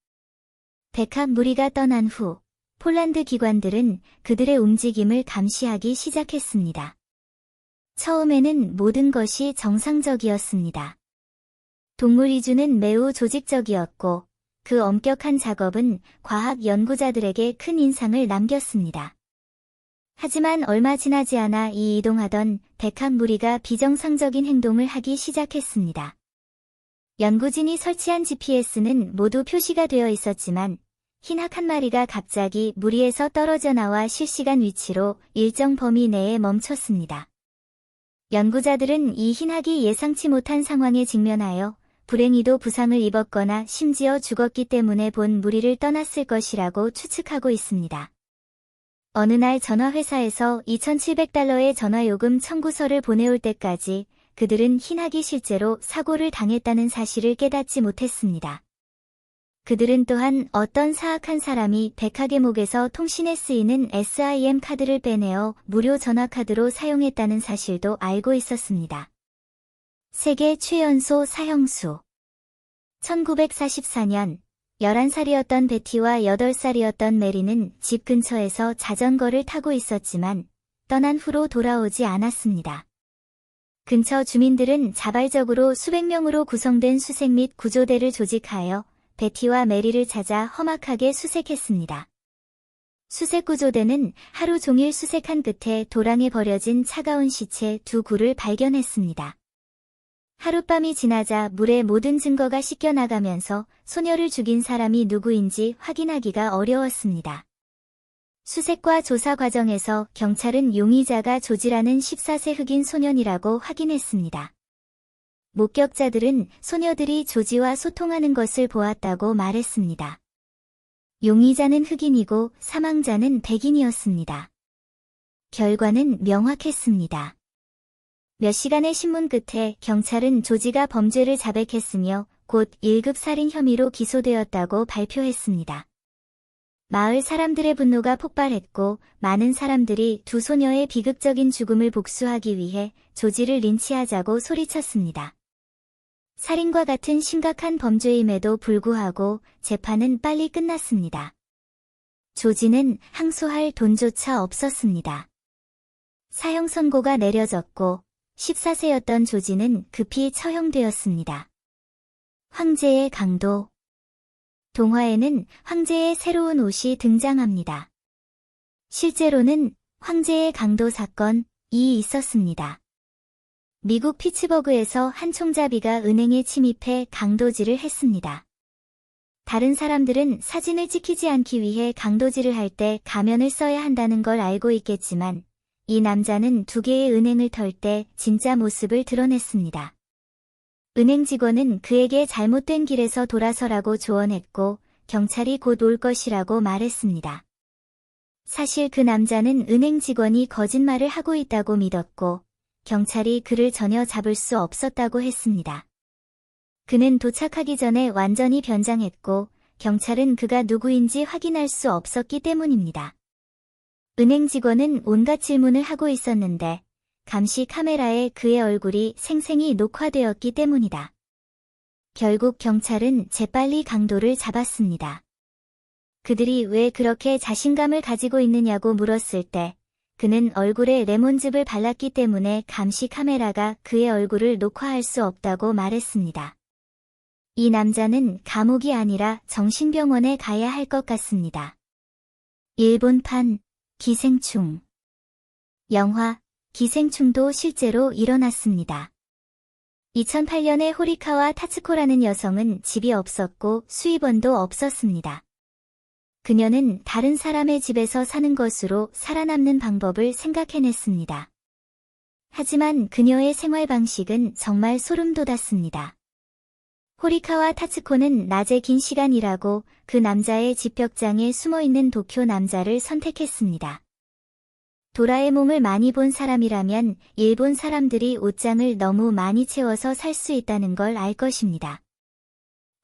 백학 무리가 떠난 후 폴란드 기관들은 그들의 움직임을 감시하기 시작했습니다. 처음에는 모든 것이 정상적이었습니다. 동물 이주는 매우 조직적이었고 그 엄격한 작업은 과학 연구자들에게 큰 인상을 남겼습니다. 하지만 얼마 지나지 않아 이 이동하던 백학 무리가 비정상적인 행동을 하기 시작했습니다. 연구진이 설치한 GPS는 모두 표시가 되어 있었지만 흰학 한 마리가 갑자기 무리에서 떨어져 나와 실시간 위치로 일정 범위 내에 멈췄습니다. 연구자들은 이 흰학이 예상치 못한 상황에 직면하여 불행히도 부상을 입었거나 심지어 죽었기 때문에 본 무리를 떠났을 것이라고 추측하고 있습니다. 어느 날 전화회사에서 $2,700의 전화요금 청구서를 보내올 때까지 그들은 흰학이 실제로 사고를 당했다는 사실을 깨닫지 못했습니다. 그들은 또한 어떤 사악한 사람이 백학의 목에서 통신에 쓰이는 SIM 카드를 빼내어 무료 전화카드로 사용했다는 사실도 알고 있었습니다. 세계 최연소 사형수 1944년 11살이었던 베티와 8살이었던 메리는 집 근처에서 자전거를 타고 있었지만 떠난 후로 돌아오지 않았습니다. 근처 주민들은 자발적으로 수백 명으로 구성된 수색 및 구조대를 조직하여 베티와 메리를 찾아 험악하게 수색했습니다. 수색구조대는 하루 종일 수색한 끝에 도랑에 버려진 차가운 시체 2구를 발견했습니다. 하룻밤이 지나자 물에 모든 증거가 씻겨나가면서 소녀를 죽인 사람이 누구인지 확인하기가 어려웠습니다. 수색과 조사 과정에서 경찰은 용의자가 조지라는 14세 흑인 소년이라고 확인했습니다. 목격자들은 소녀들이 조지와 소통하는 것을 보았다고 말했습니다. 용의자는 흑인이고 사망자는 백인이었습니다. 결과는 명확했습니다. 몇 시간의 신문 끝에 경찰은 조지가 범죄를 자백했으며 곧 1급 살인 혐의로 기소되었다고 발표했습니다. 마을 사람들의 분노가 폭발했고 많은 사람들이 두 소녀의 비극적인 죽음을 복수하기 위해 조지를 린치하자고 소리쳤습니다. 살인과 같은 심각한 범죄임에도 불구하고 재판은 빨리 끝났습니다. 조지는 항소할 돈조차 없었습니다. 사형 선고가 내려졌고 14세였던 조지는 급히 처형되었습니다. 황제의 강도. 동화에는 황제의 새로운 옷이 등장합니다. 실제로는 황제의 강도 사건이 있었습니다. 미국 피츠버그에서 한 총잡이가 은행에 침입해 강도질을 했습니다. 다른 사람들은 사진을 찍히지 않기 위해 강도질을 할 때 가면을 써야 한다는 걸 알고 있겠지만 이 남자는 2개의 은행을 털 때 진짜 모습을 드러냈습니다. 은행 직원은 그에게 잘못된 길에서 돌아서라고 조언했고 경찰이 곧 올 것이라고 말했습니다. 사실 그 남자는 은행 직원이 거짓말을 하고 있다고 믿었고 경찰이 그를 전혀 잡을 수 없었다고 했습니다. 그는 도착하기 전에 완전히 변장했고 경찰은 그가 누구인지 확인할 수 없었기 때문입니다. 은행 직원은 온갖 질문을 하고 있었는데 감시 카메라에 그의 얼굴이 생생히 녹화되었기 때문이다. 결국 경찰은 재빨리 강도를 잡았습니다. 그들이 왜 그렇게 자신감을 가지고 있느냐고 물었을 때 그는 얼굴에 레몬즙을 발랐기 때문에 감시 카메라가 그의 얼굴을 녹화할 수 없다고 말했습니다. 이 남자는 감옥이 아니라 정신병원에 가야 할 것 같습니다. 일본판 기생충. 영화 기생충도 실제로 일어났습니다. 2008년에 호리카와 타츠코라는 여성은 집이 없었고 수입원도 없었습니다. 그녀는 다른 사람의 집에서 사는 것으로 살아남는 방법을 생각해냈습니다. 하지만 그녀의 생활 방식은 정말 소름 돋았습니다. 호리카와 타츠코는 낮에 긴 시간 일하고 그 남자의 집 벽장에 숨어있는 도쿄 남자를 선택했습니다. 도라에몽을 많이 본 사람이라면 일본 사람들이 옷장을 너무 많이 채워서 살 수 있다는 걸 알 것입니다.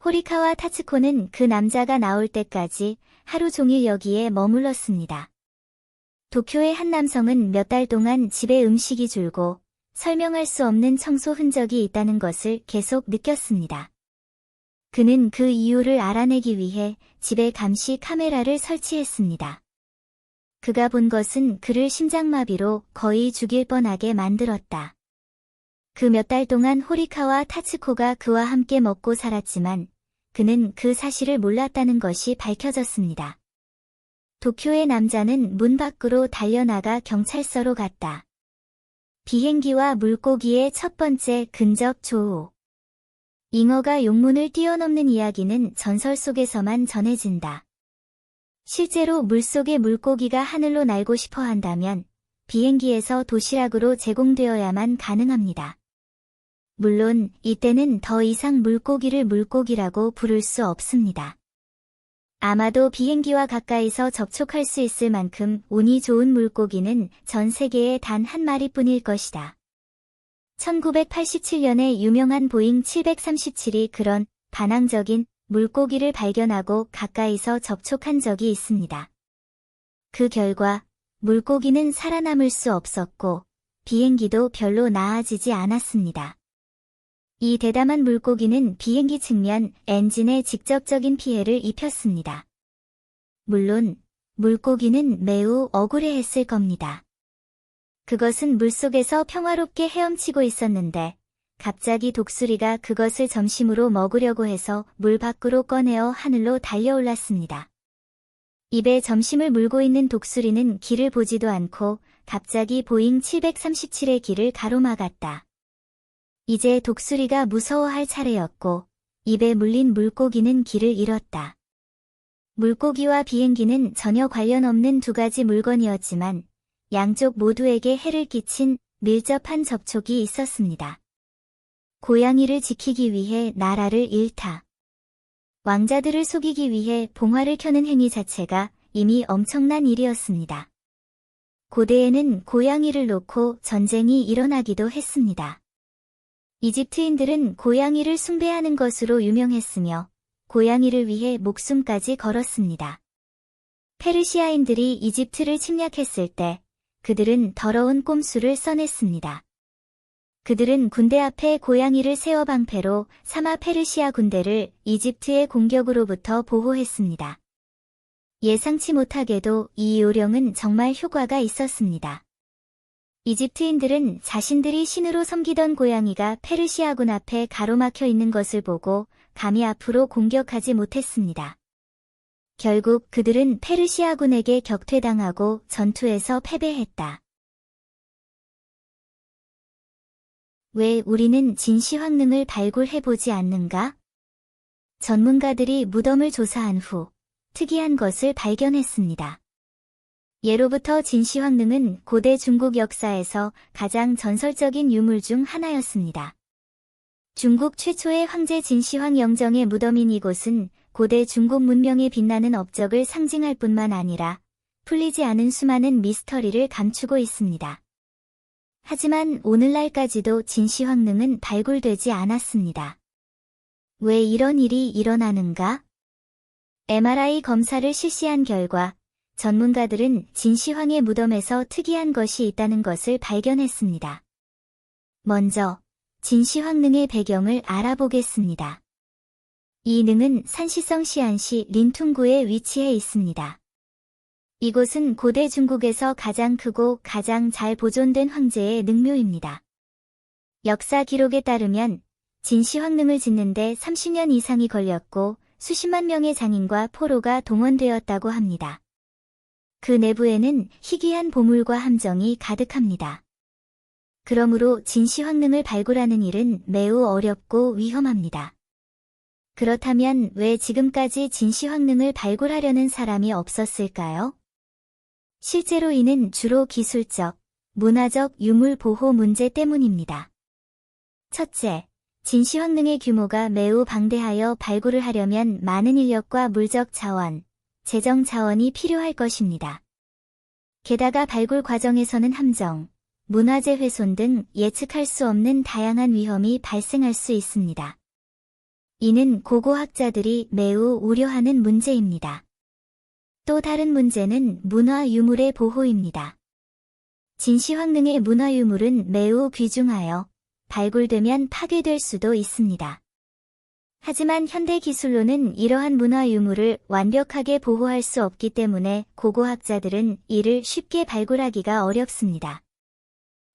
호리카와 타츠코는 그 남자가 나올 때까지 하루 종일 여기에 머물렀습니다. 도쿄의 한 남성은 몇 달 동안 집에 음식이 줄고 설명할 수 없는 청소 흔적이 있다는 것을 계속 느꼈습니다. 그는 그 이유를 알아내기 위해 집에 감시 카메라를 설치했습니다. 그가 본 것은 그를 심장마비로 거의 죽일 뻔하게 만들었다. 그 몇 달 동안 호리카와 타츠코가 그와 함께 먹고 살았지만 그는 그 사실을 몰랐다는 것이 밝혀졌습니다. 도쿄의 남자는 문 밖으로 달려나가 경찰서로 갔다. 비행기와 물고기의 첫 번째 근접 조우. 잉어가 용문을 뛰어넘는 이야기는 전설 속에서만 전해진다. 실제로 물속의 물고기가 하늘로 날고 싶어 한다면 비행기에서 도시락으로 제공되어야만 가능합니다. 물론 이때는 더 이상 물고기를 물고기라고 부를 수 없습니다. 아마도 비행기와 가까이서 접촉할 수 있을 만큼 운이 좋은 물고기는 전 세계에 단 한 마리뿐일 것이다. 1987년에 유명한 보잉 737이 그런 반항적인 물고기를 발견하고 가까이서 접촉한 적이 있습니다. 그 결과 물고기는 살아남을 수 없었고 비행기도 별로 나아지지 않았습니다. 이 대담한 물고기는 비행기 측면 엔진에 직접적인 피해를 입혔습니다. 물론 물고기는 매우 억울해했을 겁니다. 그것은 물속에서 평화롭게 헤엄치고 있었는데 갑자기 독수리가 그것을 점심으로 먹으려고 해서 물 밖으로 꺼내어 하늘로 달려올랐습니다. 입에 점심을 물고 있는 독수리는 길을 보지도 않고 갑자기 보잉 737의 길을 가로막았다. 이제 독수리가 무서워할 차례였고 입에 물린 물고기는 길을 잃었다. 물고기와 비행기는 전혀 관련 없는 두 가지 물건이었지만 양쪽 모두에게 해를 끼친 밀접한 접촉이 있었습니다. 고양이를 지키기 위해 나라를 잃다. 왕자들을 속이기 위해 봉화를 켜는 행위 자체가 이미 엄청난 일이었습니다. 고대에는 고양이를 놓고 전쟁이 일어나기도 했습니다. 이집트인들은 고양이를 숭배하는 것으로 유명했으며 고양이를 위해 목숨까지 걸었습니다. 페르시아인들이 이집트를 침략했을 때 그들은 더러운 꼼수를 써냈습니다. 그들은 군대 앞에 고양이를 세워 방패로 삼아 페르시아 군대를 이집트의 공격으로부터 보호했습니다. 예상치 못하게도 이 요령은 정말 효과가 있었습니다. 이집트인들은 자신들이 신으로 섬기던 고양이가 페르시아군 앞에 가로막혀 있는 것을 보고 감히 앞으로 공격하지 못했습니다. 결국 그들은 페르시아군에게 격퇴당하고 전투에서 패배했다. 왜 우리는 진시황릉을 발굴해보지 않는가? 전문가들이 무덤을 조사한 후 특이한 것을 발견했습니다. 예로부터 진시황릉은 고대 중국 역사에서 가장 전설적인 유물 중 하나였습니다. 중국 최초의 황제 진시황 영정의 무덤인 이곳은 고대 중국 문명의 빛나는 업적을 상징할 뿐만 아니라 풀리지 않은 수많은 미스터리를 감추고 있습니다. 하지만 오늘날까지도 진시황릉은 발굴되지 않았습니다. 왜 이런 일이 일어나는가? MRI 검사를 실시한 결과 전문가들은 진시황의 무덤에서 특이한 것이 있다는 것을 발견했습니다. 먼저 진시황릉의 배경을 알아보겠습니다. 이 능은 산시성 시안시 린퉁구에 위치해 있습니다. 이곳은 고대 중국에서 가장 크고 가장 잘 보존된 황제의 능묘입니다. 역사 기록에 따르면 진시황릉을 짓는데 30년 이상이 걸렸고 수십만 명의 장인과 포로가 동원되었다고 합니다. 그 내부에는 희귀한 보물과 함정이 가득합니다. 그러므로 진시황릉을 발굴하는 일은 매우 어렵고 위험합니다. 그렇다면 왜 지금까지 진시황릉을 발굴하려는 사람이 없었을까요? 실제로 이는 주로 기술적, 문화적 유물 보호 문제 때문입니다. 첫째, 진시황릉의 규모가 매우 방대하여 발굴을 하려면 많은 인력과 물적 자원, 재정 자원이 필요할 것입니다. 게다가 발굴 과정에서는 함정, 문화재 훼손 등 예측할 수 없는 다양한 위험이 발생할 수 있습니다. 이는 고고학자들이 매우 우려하는 문제입니다. 또 다른 문제는 문화 유물의 보호입니다. 진시황릉의 문화 유물은 매우 귀중하여 발굴되면 파괴될 수도 있습니다. 하지만 현대 기술로는 이러한 문화 유물을 완벽하게 보호할 수 없기 때문에 고고학자들은 이를 쉽게 발굴하기가 어렵습니다.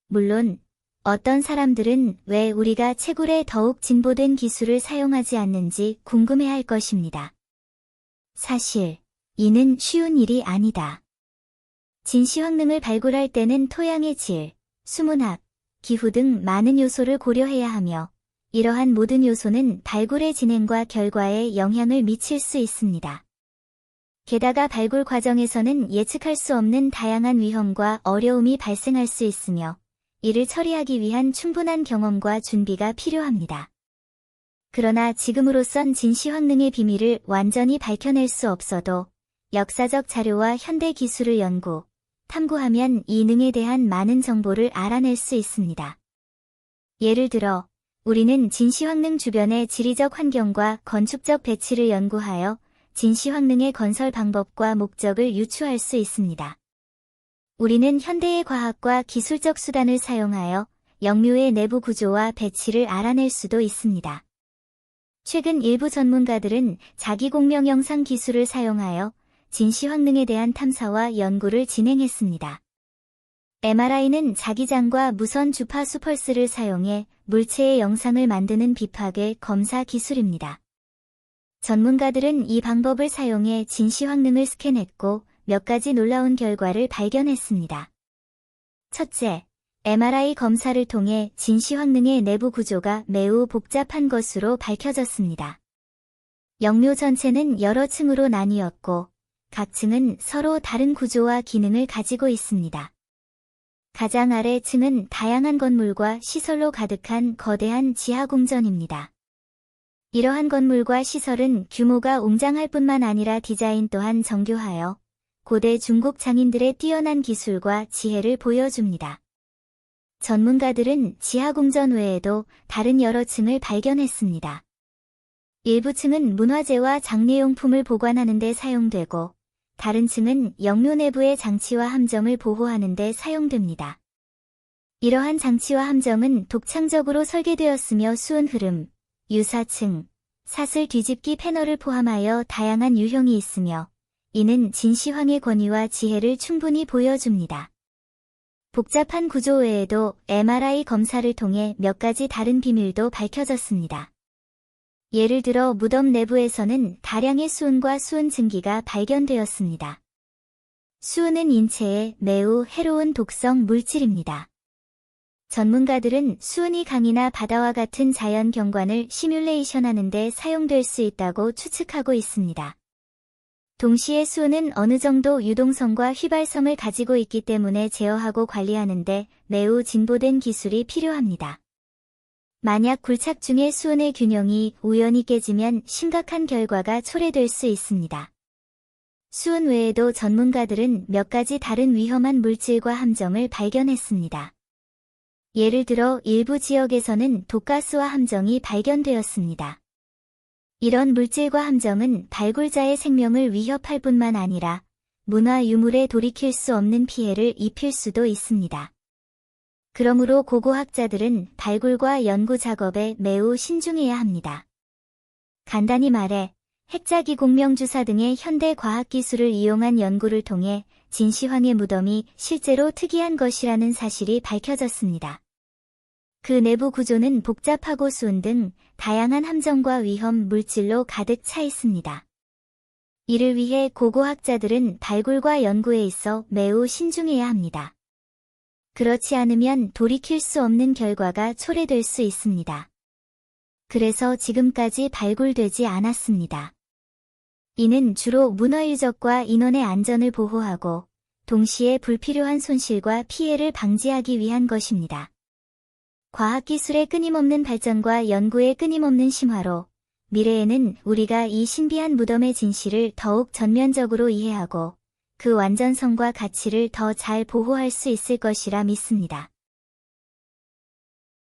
물론 어떤 사람들은 왜 우리가 채굴에 더욱 진보된 기술을 사용하지 않는지 궁금해할 것입니다. 사실 이는 쉬운 일이 아니다. 진시황릉을 발굴할 때는 토양의 질, 수문학, 기후 등 많은 요소를 고려해야 하며 이러한 모든 요소는 발굴의 진행과 결과에 영향을 미칠 수 있습니다. 게다가 발굴 과정에서는 예측할 수 없는 다양한 위험과 어려움이 발생할 수 있으며 이를 처리하기 위한 충분한 경험과 준비가 필요합니다. 그러나 지금으로선 진시황릉의 비밀을 완전히 밝혀낼 수 없어도 역사적 자료와 현대 기술을 연구, 탐구하면 이 능에 대한 많은 정보를 알아낼 수 있습니다. 예를 들어, 우리는 진시황릉 주변의 지리적 환경과 건축적 배치를 연구하여 진시황릉의 건설 방법과 목적을 유추할 수 있습니다. 우리는 현대의 과학과 기술적 수단을 사용하여 영묘의 내부 구조와 배치를 알아낼 수도 있습니다. 최근 일부 전문가들은 자기공명 영상 기술을 사용하여 진시황릉에 대한 탐사와 연구를 진행했습니다. MRI는 자기장과 무선 주파수 펄스를 사용해 물체의 영상을 만드는 비파괴 검사 기술입니다. 전문가들은 이 방법을 사용해 진시 황능을 스캔했고 몇 가지 놀라운 결과를 발견했습니다. 첫째, MRI 검사를 통해 진시 황능의 내부 구조가 매우 복잡한 것으로 밝혀졌습니다. 영묘 전체는 여러 층으로 나뉘었고 각 층은 서로 다른 구조와 기능을 가지고 있습니다. 가장 아래 층은 다양한 건물과 시설로 가득한 거대한 지하궁전입니다. 이러한 건물과 시설은 규모가 웅장할 뿐만 아니라 디자인 또한 정교하여 고대 중국 장인들의 뛰어난 기술과 지혜를 보여줍니다. 전문가들은 지하궁전 외에도 다른 여러 층을 발견했습니다. 일부 층은 문화재와 장례용품을 보관하는 데 사용되고 다른 층은 영묘 내부의 장치와 함정을 보호하는 데 사용됩니다. 이러한 장치와 함정은 독창적으로 설계되었으며 수은 흐름, 유사층, 사슬 뒤집기 패널을 포함하여 다양한 유형이 있으며 이는 진시황의 권위와 지혜를 충분히 보여줍니다. 복잡한 구조 외에도 MRI 검사를 통해 몇 가지 다른 비밀도 밝혀졌습니다. 예를 들어 무덤 내부에서는 다량의 수은과 수은 증기가 발견되었습니다. 수은은 인체에 매우 해로운 독성 물질입니다. 전문가들은 수은이 강이나 바다와 같은 자연 경관을 시뮬레이션하는 데 사용될 수 있다고 추측하고 있습니다. 동시에 수은은 어느 정도 유동성과 휘발성을 가지고 있기 때문에 제어하고 관리하는 데 매우 진보된 기술이 필요합니다. 만약 굴착 중의 수은의 균형이 우연히 깨지면 심각한 결과가 초래될 수 있습니다. 수은 외에도 전문가들은 몇 가지 다른 위험한 물질과 함정을 발견했습니다. 예를 들어 일부 지역에서는 독가스와 함정이 발견되었습니다. 이런 물질과 함정은 발굴자의 생명을 위협할 뿐만 아니라 문화 유물에 돌이킬 수 없는 피해를 입힐 수도 있습니다. 그러므로 고고학자들은 발굴과 연구 작업에 매우 신중해야 합니다. 간단히 말해 핵자기 공명주사 등의 현대 과학기술을 이용한 연구를 통해 진시황의 무덤이 실제로 특이한 것이라는 사실이 밝혀졌습니다. 그 내부 구조는 복잡하고 수은 등 다양한 함정과 위험 물질로 가득 차 있습니다. 이를 위해 고고학자들은 발굴과 연구에 있어 매우 신중해야 합니다. 그렇지 않으면 돌이킬 수 없는 결과가 초래될 수 있습니다. 그래서 지금까지 발굴되지 않았습니다. 이는 주로 문화유적과 인원의 안전을 보호하고 동시에 불필요한 손실과 피해를 방지하기 위한 것입니다. 과학기술의 끊임없는 발전과 연구의 끊임없는 심화로 미래에는 우리가 이 신비한 무덤의 진실을 더욱 전면적으로 이해하고 그 완전성과 가치를 더 잘 보호할 수 있을 것이라 믿습니다.